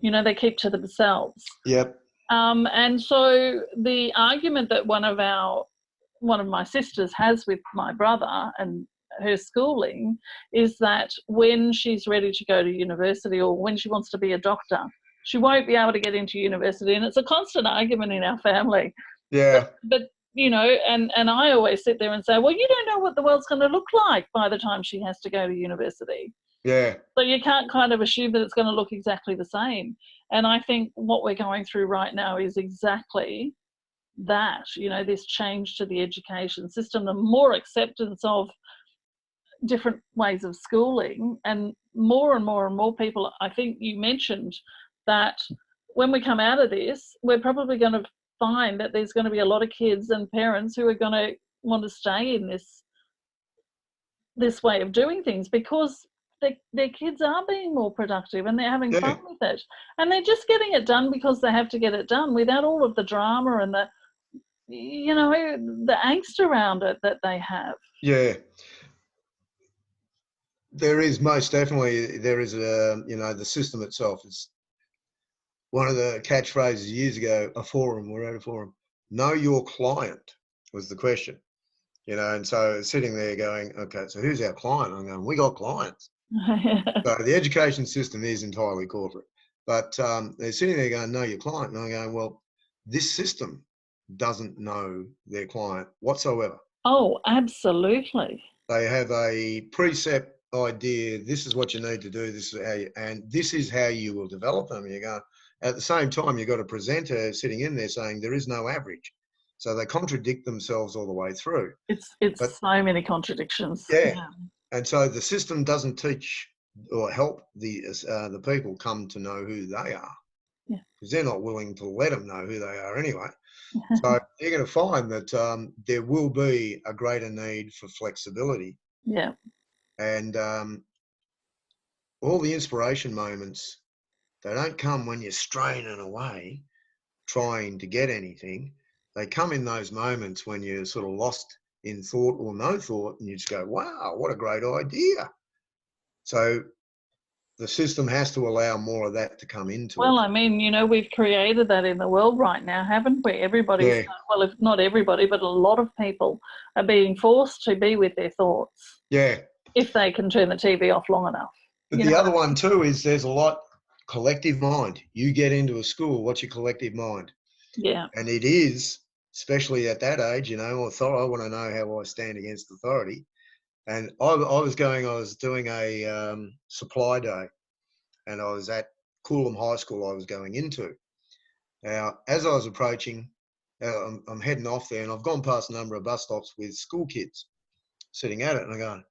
You know, they keep to themselves. Yep. And so the argument that one of my sisters has with my brother and her schooling is that when she's ready to go to university or when she wants to be a doctor, she won't be able to get into university. And it's a constant argument in our family. Yeah. But you know, and I always sit there and say, well, you don't know what the world's going to look like by the time she has to go to university. Yeah. So you can't kind of assume that it's going to look exactly the same. And I think what we're going through right now is exactly that, you know, this change to the education system, the more acceptance of different ways of schooling, and more and more and more people. I think you mentioned that when we come out of this, we're probably going to find that there's going to be a lot of kids and parents who are going to want to stay in this way of doing things because their kids are being more productive and they're having fun with it, and they're just getting it done because they have to get it done without all of the drama and the, you know, the angst around it that they have. Yeah. There is most definitely, there is a, you know, the system itself is one of the catchphrases years ago, we're at a forum, know your client was the question, you know, and so sitting there going, okay, so who's our client? I'm going, we got clients. So the education system is entirely corporate, but they're sitting there going, know your client. And I'm going, well, this system doesn't know their client whatsoever. Oh, absolutely. They have a precept idea. This is what you need to do. This is how you, and this is how you will develop them. You go, at the same time, you've got a presenter sitting in there saying there is no average. So they contradict themselves all the way through. It's so many contradictions. Yeah. And so the system doesn't teach or help the people come to know who they are, because they're not willing to let them know who they are anyway. So you're going to find that there will be a greater need for flexibility. Yeah. And all the inspiration moments, they don't come when you're straining away trying to get anything. They come in those moments when you're sort of lost in thought or no thought, and you just go, wow, what a great idea. So the system has to allow more of that to come into it. Well, I mean, you know, we've created that in the world right now, haven't we? Everybody's, well, if not everybody, but a lot of people are being forced to be with their thoughts. Yeah. If they can turn the TV off long enough. But the other one too is there's a lot collective mind. You get into a school, what's your collective mind? Yeah. And it is, especially at that age, you know, I want to know how I stand against authority. And I was doing a supply day, and I was at Coolum High School I was going into. Now, as I was approaching, I'm heading off there, and I've gone past a number of bus stops with school kids sitting at it, and I'm going,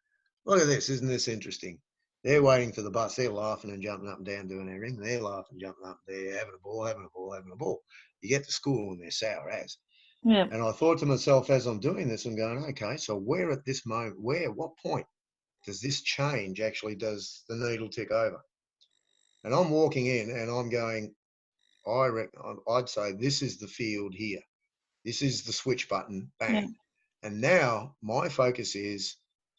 look at this, isn't this interesting? They're waiting for the bus, they're laughing and jumping up and down doing everything, they're laughing, jumping up, they're having a ball, having a ball, having a ball. You get to school and they're sour as. Yeah. And I thought to myself as I'm doing this, I'm going, okay, so where at this moment, what point does this change actually, does the needle tick over? And I'm walking in and I'm going, I'd say this is the field here. This is the switch button, bang. Yeah. And now my focus is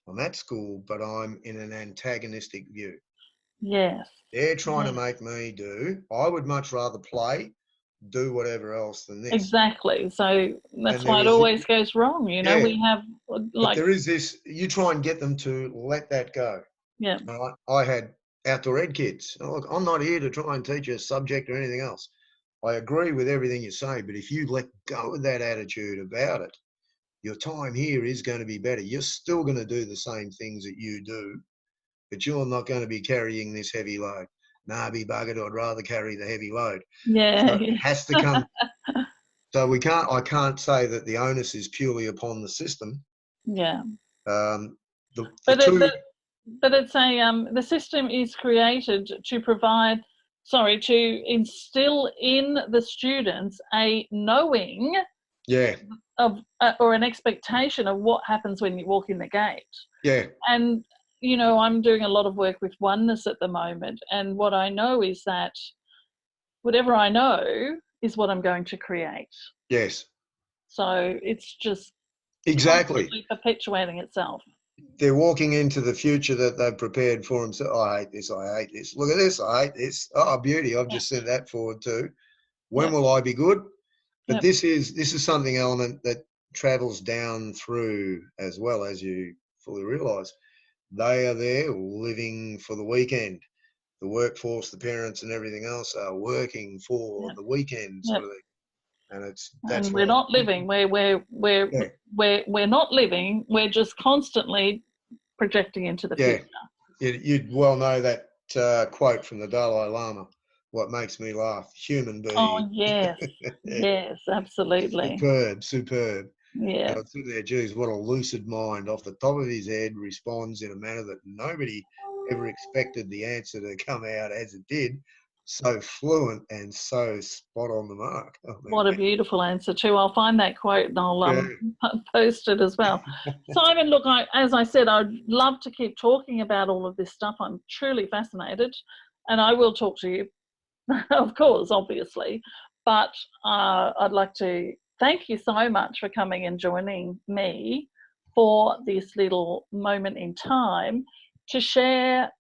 I'm at school, but I'm in an antagonistic view. Yes. They're trying to make me do. I would much rather play, do whatever else than this. Exactly. So that's why it always goes wrong. You know, we have like. But there is this, you try and get them to let that go. Yeah. I had outdoor ed kids. Look, I'm not here to try and teach a subject or anything else. I agree with everything you say, but if you let go of that attitude about it, your time here is going to be better. You're still going to do the same things that you do, but you're not going to be carrying this heavy load. Nah, be buggered, I'd rather carry the heavy load. Yeah. So it has to come. So I can't say that the onus is purely upon the system. Yeah. But it's the system is created to provide, to instill in the students a knowing of or an expectation of what happens when you walk in the gate. Yeah. And, you know, I'm doing a lot of work with oneness at the moment. And what I know is that whatever I know is what I'm going to create. Yes. So it's just exactly perpetuating itself. they're walking into the future that they've prepared for themselves. I hate this. I hate this. Look at this. I hate this. Oh, beauty. I've just sent that forward too. When will I be good? But this is something element that travels down through as well, as you fully realise. They are there living for the weekend. The workforce, the parents, and everything else are working for the weekend sort of thing. And that's we're not living. We're not living. We're just constantly projecting into the future. You'd well know that quote from the Dalai Lama. What makes me laugh? Human being. Oh yes, yes, absolutely. Superb. Yeah. And I think there, geez, what a lucid mind off the top of his head responds in a manner that nobody ever expected the answer to come out as it did. So fluent and so spot on the mark. I mean, what a beautiful answer too. I'll find that quote and I'll post it as well. Simon, look, as I said, I'd love to keep talking about all of this stuff. I'm truly fascinated, and I will talk to you, of course, obviously. But I'd like to thank you so much for coming and joining me for this little moment in time to share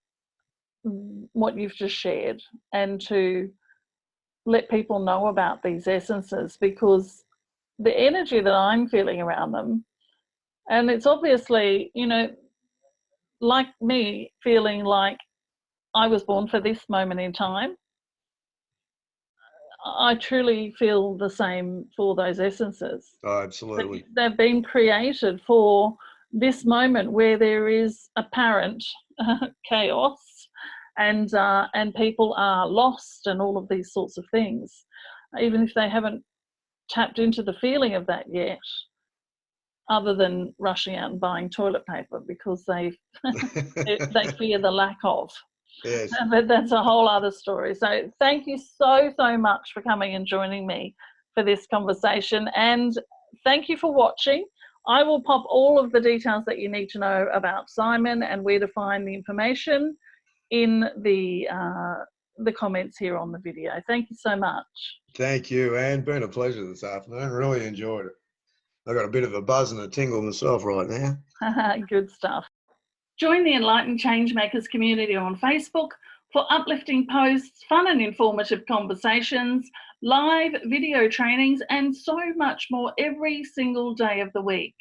what you've just shared and to let people know about these essences, because the energy that I'm feeling around them, and it's obviously, like me feeling like I was born for this moment in time, I truly feel the same for those essences. Oh, absolutely. They've been created for this moment where there is apparent chaos and people are lost and all of these sorts of things, even if they haven't tapped into the feeling of that yet, other than rushing out and buying toilet paper because they fear the lack of. Yes. But that's a whole other story. So thank you so much for coming and joining me for this conversation, and thank you for watching. I will pop all of the details that you need to know about Simon and where to find the information in the comments here on the video. Thank you so much. Thank you, Anne. Been a pleasure this afternoon. Really enjoyed it. I've got a bit of a buzz and a tingle myself right now. Good stuff. Join the Enlightened Changemakers community on Facebook for uplifting posts, fun and informative conversations, live video trainings, and so much more every single day of the week.